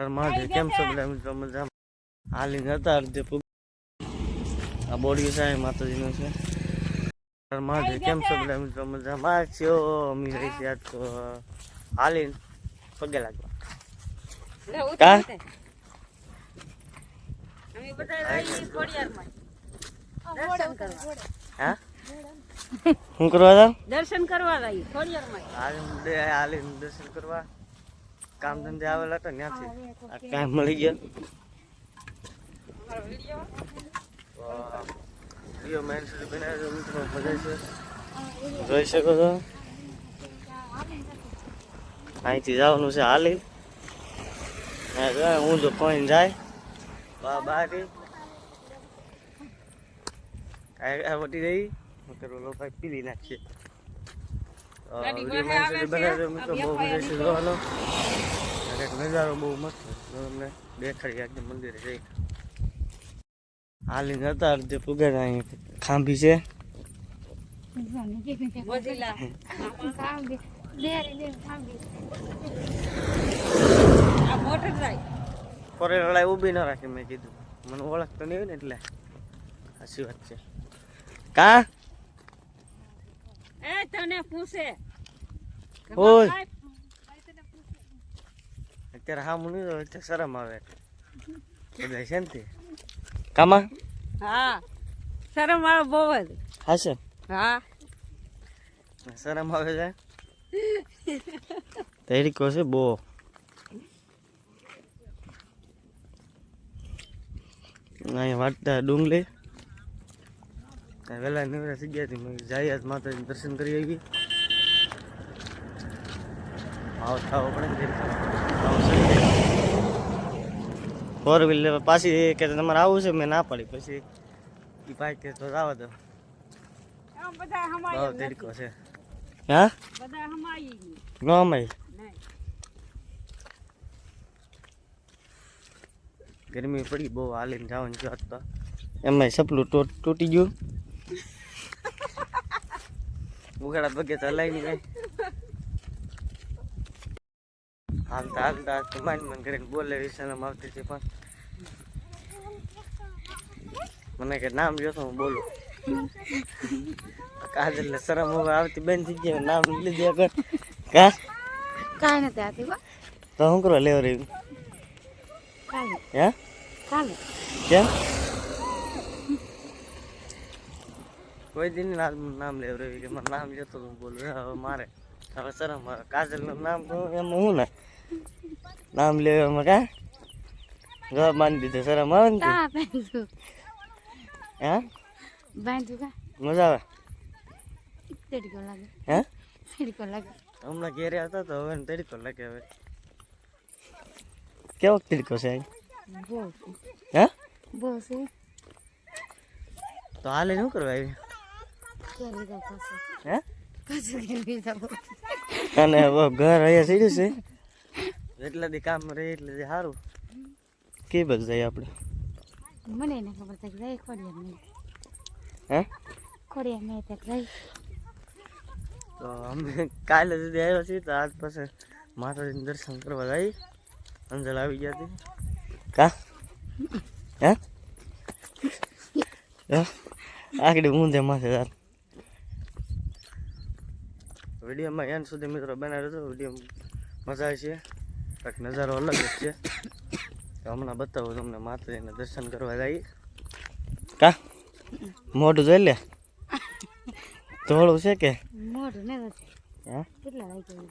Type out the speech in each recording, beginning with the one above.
માધે કેમ છો બધા મિત્રો મજામાં હાલી હતા અડધે આ બોડી સાહેબ માતાજીનું છે માધે કેમ છો બધા મિત્રો મજામાં છો અમી રહી છે આજ તો હાલીને પગે લાગવા કા અમે બધા રહી ખોડિયારમાં દર્શન કરવા હા હું કરવા જાવ દર્શન કરવા રહી ખોડિયારમાં હાલીને દર્શન કરવા કામ ધંધે આવેલા હતા ત્યાંથી આ કામ મળી ગયા વિડીયો મેન સુધી બનાવ્યો મિત્રો મજા છે જોઈ શકો છો અહીંથી જવાનું છે હાલી હું જો કોઈ જાય બારી વટી રહી લોકો પીલી નાખીએ વિડીયો મેન સુધી બનાવ્યો મિત્રો બહુ મજા છે જોવાનો નજારો બહુ મસ્ત તમને દેખાડી એકદમ મંદિરે જઈ હાલીને હતા અડધે પુગર અહીં ખાંભી છે ફોરે લડાઈ ઊભી ના રાખી મેં કીધું મને ઓળખતો નહીં હોય ને એટલે સાચી વાત છે કા તને પૂછે ઓય અત્યારે હા મુની અત્યારે શરમ આવે બધા છે ને કામા હા શરમ આવે બહુ જ હા છે હા શરમ આવે છે તરીકો છે બહુ અહીંયા વાટતા ડુંગળી વહેલા નીવડા થઈ ગયા હતી જાય આજ માતાજી દર્શન કરી આવી આવો થાવો પડે ફોર વ્હીલર પાછી કે તમારે આવું છે મેં ના પાડી પછી એ ભાઈ કે તો જવા દો બહુ તરીકો છે હા ન અમાય ગરમી પડી બહુ હાલીને જવાનું છે તો એમાં સપલું તૂટી ગયું ઉઘાડા પગે તો હલાઈ નહીં કઈ હાલતા હાલતા માન કરીને બોલે વિશાલમ આવતી હતી પણ મને કે નામ જોતો હું બોલું કાજલ ને શરમ હવે આવતી બેન થઈ ગયા નામ લીધી આગળ કા કાંઈ નથી આતી તો શું કરવા લેવા રહ્યું હે કેમ કોઈ દિન નામ લેવ રહ્યું કે મારું નામ જોતો હું બોલું હવે મારે હવે શરમ કાજલ નું નામ તો એમ હું ને નામ લેવામાં કા જવાબ માની દીધો શરમ આવે ને હે મજા આવે હે હમણાં ઘેરે હતા તો હવે તરીકો લાગે હવે કેવો તરીકો છે હે તો હાલે શું કરવા આવી હે અને ઘર અહીંયા સીડ્યું છે એટલા દી કામ રહે એટલે સારું કે બસ જાય આપણે મને એને ખબર થાય જાય ખોડિયા હે ખોડિયા મેં ત્યાં જાય તો અમે કાલે સુધી આવ્યા છીએ તો આજ પાસે માતાજીનું દર્શન કરવા જાય અંજલ આવી ગયા હતી કા હે આખડી ઊંધે માથે રાત વિડીયોમાં એન્ડ સુધી મિત્રો બનાવ્યો હતો વિડીયો મજા છે કંઈક નજારો અલગ જ છે તો હમણાં બતાવું તમને માતાજીને દર્શન કરવા જઈએ કા મોઢું જોઈ લે ધોળું છે કે મોઢું ને હે કેટલા વાગ્યા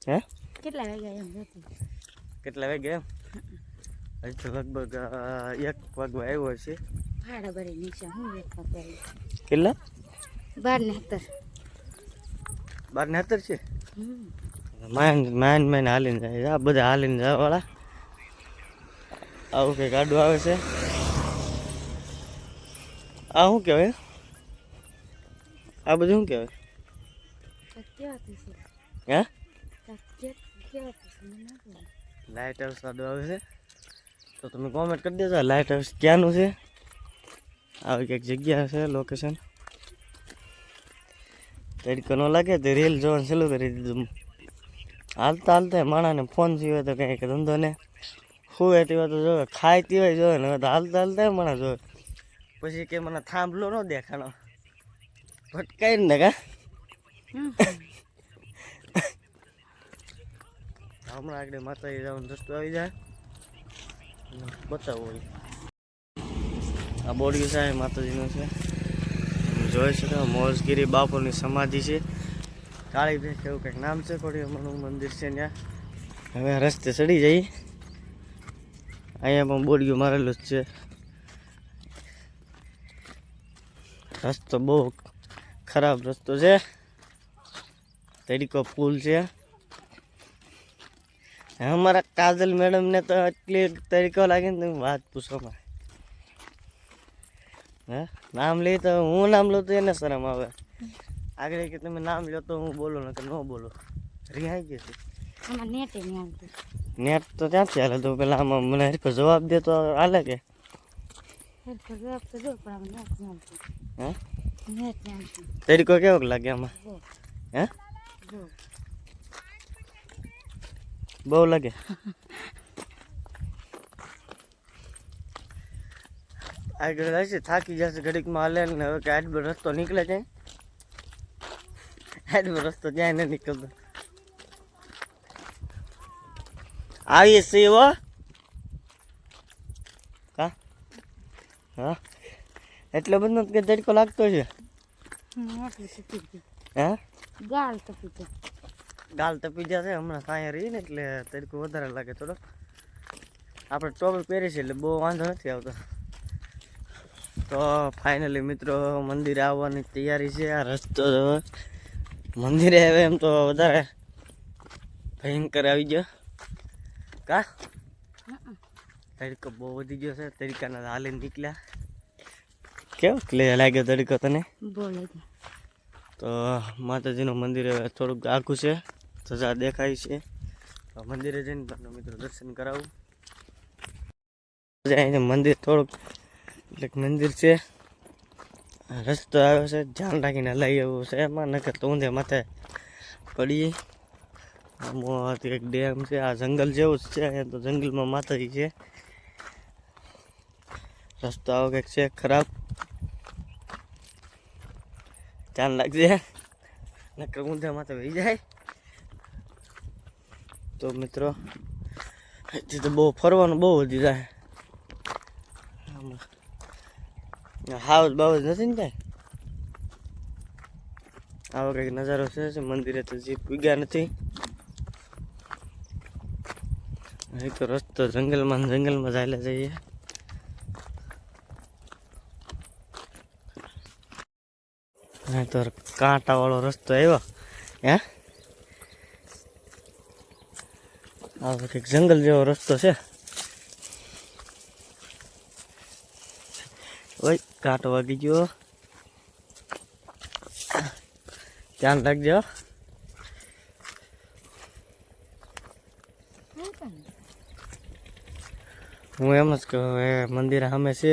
હે કેટલા વાગ્યા એમ જતી કેટલા વાગ્યા એમ હજી તો લગભગ 1 વાગવા આવ્યો છે ભાડા ભરી નીચે હું વેચવા પહેરી કેટલા 12:70 છે માન હાલીને જાય આ બધા હાલીને જવા વાળા આવું કંઈક ગાડું આવે છે આ શું કહેવાય આ બધું શું કહેવાય હે લાઇટ હાઉસ ગાડું આવે છે તો તમે કોમેન્ટ કરી દેજો લાઇટ હાઉસ ક્યાંનું છે આવી કંઈક જગ્યા છે લોકેશન તડકો ન લાગે તો રીલ જોવાનું ચાલુ કરી દીધું હાલતા હાલતા માણાને ફોન થયો તો કંઈક ધંધો ને હુએ તેવા તો જોવે, ખાય તેવાય જોવે ને, હવે તો હાલતા હાલતા માણા જોવે. પછી કે મને થાંભલો ન દેખાણો, ભટકાઈ ને કા હમણાં આગળ માતાજી જવાનો રસ્તો આવી જાય બતાવો. આ બોડી સાહેબ માતાજીનું છે, જોઈ શકો. મોજગીરી બાપુની સમાધિ છે, કાળી ભેખ એવું કંઈક નામ છે. કોડીઓમાંનું મંદિર છે ત્યાં. હવે રસ્તે ચડી જઈએ. અહીંયા પણ બોડીઓ મારેલું જ છે. રસ્તો બહુ ખરાબ રસ્તો છે, તરીકો પુલ છે. અમારા કાજલ મેડમ ને તો એટલી તરીકો લાગે ને તમે વાત પૂછો માં. હે નામ લે તો હું નામ લો તો એને શરમ આવે. આગળ કે તમે નામ લો તો હું બોલો ને કે ન બોલો, રિહાઈ ગઈ છે. નેટ તો ત્યાંથી હાલે તો પેલા આમાં મને હરખો જવાબ દે તો હાલે કે હે તરીકો કેવો લાગે આમાં? હે બહુ લાગે. આગળ હશે થાકી જશે ઘડીકમાં હાલે ને. હવે કે આડબો રસ્તો નીકળે છે, આડબો રસ્તો ક્યાંય નહીં નીકળતો. આવીએ છીએ હો કા. હા એટલો બધો કે તડકો લાગતો છે. હે ગાલ તપી જશે હમણાં સાંય રહી ને એટલે તડકો વધારે લાગે થોડો. આપણે ટોપલ પહેરી છે એટલે બહુ વાંધો નથી આવતો. તો ફાઇનલી મિત્રો મંદિરે આવવાની તૈયારી છે. આ રસ્તો મંદિરે આવે એમ તો વધારે ભયંકર આવી ગયો કા. તડકો બહુ વધી ગયો છે, તડકાના હાલીને નીકળ્યા. કેવો લાગ્યો તડકો તને? તો માતાજીનું મંદિર થોડુંક આખું છે, સજા દેખાય છે. મંદિરે જઈને તમને મિત્રો દર્શન કરાવું. મંદિર થોડુંક એટલે મંદિર છે, રસ્તો આવ્યો છે, ધ્યાન રાખીને લઈ એવું છે. એમાં નકર તો ઊંધે માથે પડીએ. આમાં એક ડેમ છે, આ જંગલ જેવું જ છે. અહીંયા તો જંગલમાં માતાજી છે. રસ્તો આવો કંઈક છે ખરાબ, ધ્યાન રાખજે નકર ઊંધે માથે વહી જાય. તો મિત્રો અહીંથી તો બહુ ફરવાનું બહુ વધી જાય. હાઉસ બાઉસ નથી ને કાંઈ. આવો કંઈક નજારો છે. મંદિરે તો જીપ ઉગ્યા નથી. અહીં તો રસ્તો જંગલમાં ચાલ્યા જઈએ. અહીં તો કાંટા વાળો રસ્તો આવ્યો. હે આવો કંઈક જંગલ જેવો રસ્તો છે. ઓય કાંટો વાગી ગયો, ધ્યાન રાખજો. હું એમ જ કહું મંદિર સામે છે,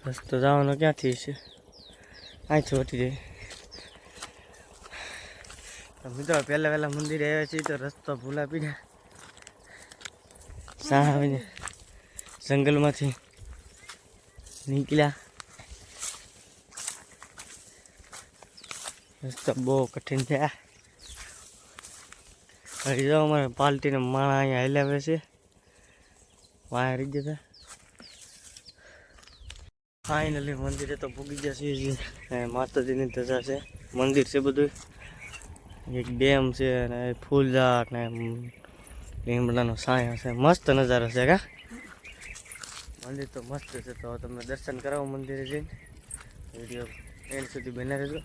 રસ્તો જવાનો ક્યાંથી છે? અહીંથી વટી જાય. મિત્રો પહેલા મંદિરે આવ્યા છીએ તો રસ્તો ભૂલા પીડ્યા. સાહ આવીને જંગલમાંથી નીકળ્યા. રસ્તો બહુ કઠિન થયા. હજી જાઓ અમારે પાલટીને માણા અહીંયા હલાવે છે, વાયા રહી જતા. ફાઇનલી મંદિરે તો પૂગી ગયા છીએ. માતાજીની ધજા છે, મંદિર છે બધું. એક ડેમ છે અને ફૂલ ઝાડ ને લીમડાનો સાયા છે. મસ્ત નજારો છે કા. મંદિર તો મસ્ત છે. તો તમને દર્શન કરાવો મંદિરે જઈને. વિડીયો એન્ડ સુધી બને રહેજો.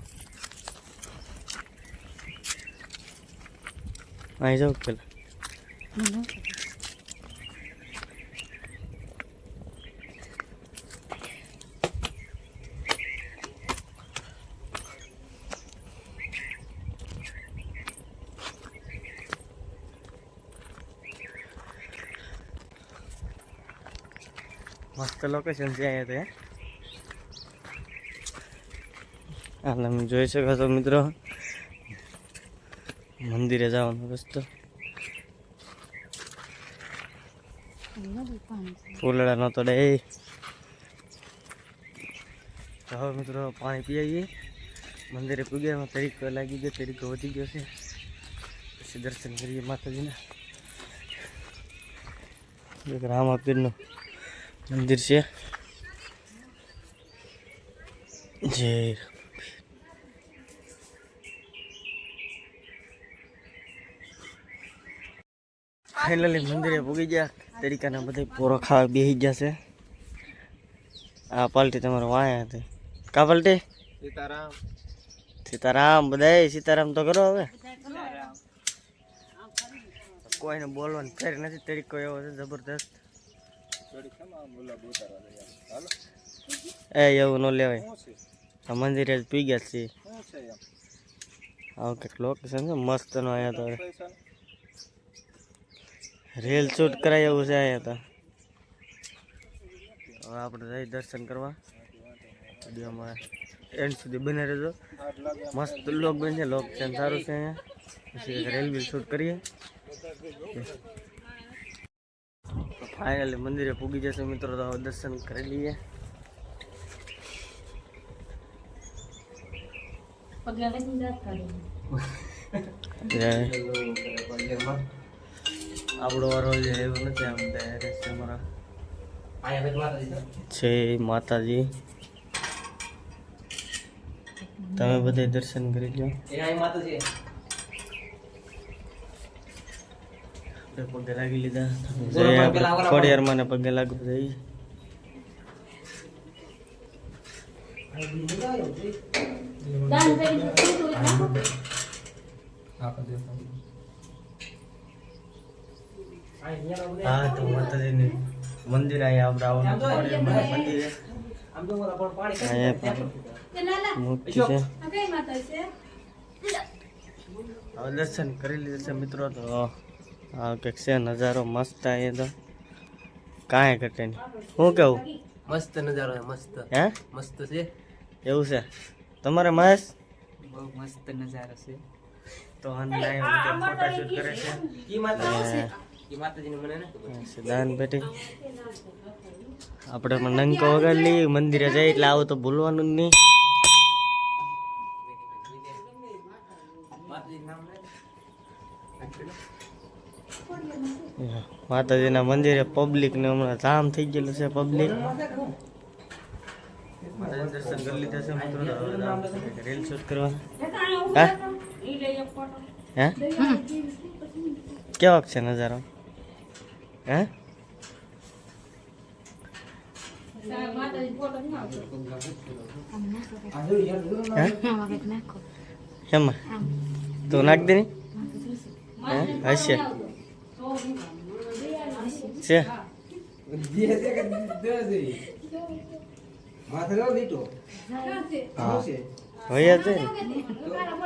અહીં જાઉં પેલા મસ્ત લોકેશન છે અહીંયા તો. તમે જોઈ શકો છો મિત્રો, મંદિરે જવાનો રસ્તો ફૂલડા નતો ડે તો હવે મિત્રો પાણી પી આવીએ મંદિરે પૂગ્યા તરીકો લાગી ગયો તરીકો વધી ગયો છે પછી દર્શન કરીએ માતાજીના એક રામાપીરનું મંદિર છે જય ફાઇનલી મંદિરે પૂગી ગયા તરીકાના બધા પોરો ખાવા બેસી જશે આ પાલટી તમારો વાયા હતી કા પાલટી સીતારામ સીતારામ બધા સીતારામ તો કરો હવે કોઈને બોલવાનું ફેર નથી તરીકો એવો છે જબરદસ્ત એ એવું ન લેવાય આ મંદિરે જ પી ગયા છીએ આવું કંઈક લોકેશન છે મસ્ત નો અહીંયા તો રીલ શૂટ કરાય એવું છે અહીંયા તો હવે આપણે જઈ દર્શન કરવા વિડીયોમાં એન્ડ સુધી બને રહેજો મસ્ત લોક બનશે લોકેશન સારું છે અહીંયા પછી રીલ બિલ શૂટ કરીએ ફાઇનલી મંદિરે પૂગી જશે મિત્રો તો દર્શન કરી લઈએ આપણો વારો જે એવું નથી આમ ડાયરેક્ટ અમારા છે માતાજી તમે બધે દર્શન કરી લો પગે લાગી લીધા ખોડિયાર મને પગે લાગવું જઈ હા તો માતાજીની મંદિર અહીંયા આપણે મૂર્તિ છે હવે દર્શન કરી લીધા છે મિત્રો તો હા કંઈક છે નજારો મસ્ત અહીંયા તો કાંઈ ઘટે નહીં શું કેવું મસ્ત નજારો છે મસ્ત હે મસ્ત છે એવું છે તમારે મહેશ બહુ મસ્ત નજારો છે તો ફોટા શૂટ કરે છે માતાજી મને ને સિદ્ધાંત બેટી આપણે નંકો વગાડી લઈએ મંદિરે જાય એટલે આવું તો ભૂલવાનું જ નહીં માતાજીના મંદિરે પબ્લિક ને હમણાં જામ થઈ ગયેલું છે પબ્લિક દર્શન કરી લીધા છે મિત્રો રીલ શૂટ કરવા હે કેવાક છે નજારો હે હેમાં તું નાખ દે હશે છે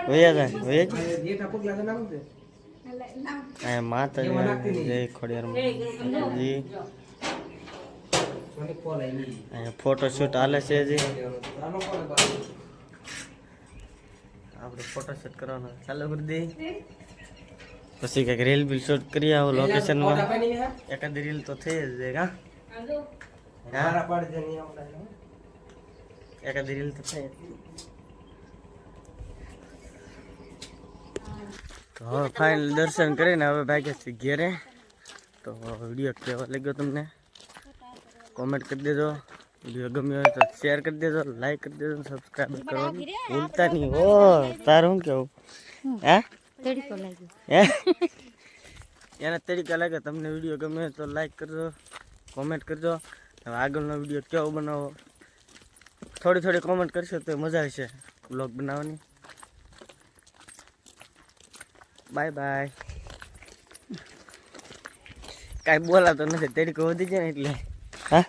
વૈયા જાય માતાજી જય ખોડિયાર માતાજી અહીંયા ફોટો શૂટ હાલે છે હજી આપણે ફોટો શૂટ કરવાનો ચાલુ કરી દઈએ પછી કંઈક રીલ બિલ શૂટ કરીએ આવો લોકેશનમાં એકાદ રીલ તો થઈ જ જાય એકાદ રીલ તો થઈ તો હવે ફાઇનલ દર્શન કરીને હવે ભાગ્યા છે ઘેરે તો વિડીયો કેવો લાગ્યો તમને કોમેન્ટ કરી દેજો વિડીયો ગમ્યો હોય તો શેર કરી દેજો લાઈક કરી દેજો સબસ્ક્રાઈબ કરવાનું ભૂલતા નહીં હો તારું શું કેવું હે તડકો લાગ્યો હે એને તરીકા લાગે તમને વિડીયો ગમે તો લાઈક કરજો કોમેન્ટ કરજો હવે આગળનો વિડીયો કેવો બનાવો થોડી કોમેન્ટ કરશો તો મજા આવશે બ્લોગ બનાવવાની બાય બાય કાંઈ બોલાતો નથી તરીકો વધી જાય ને એટલે હા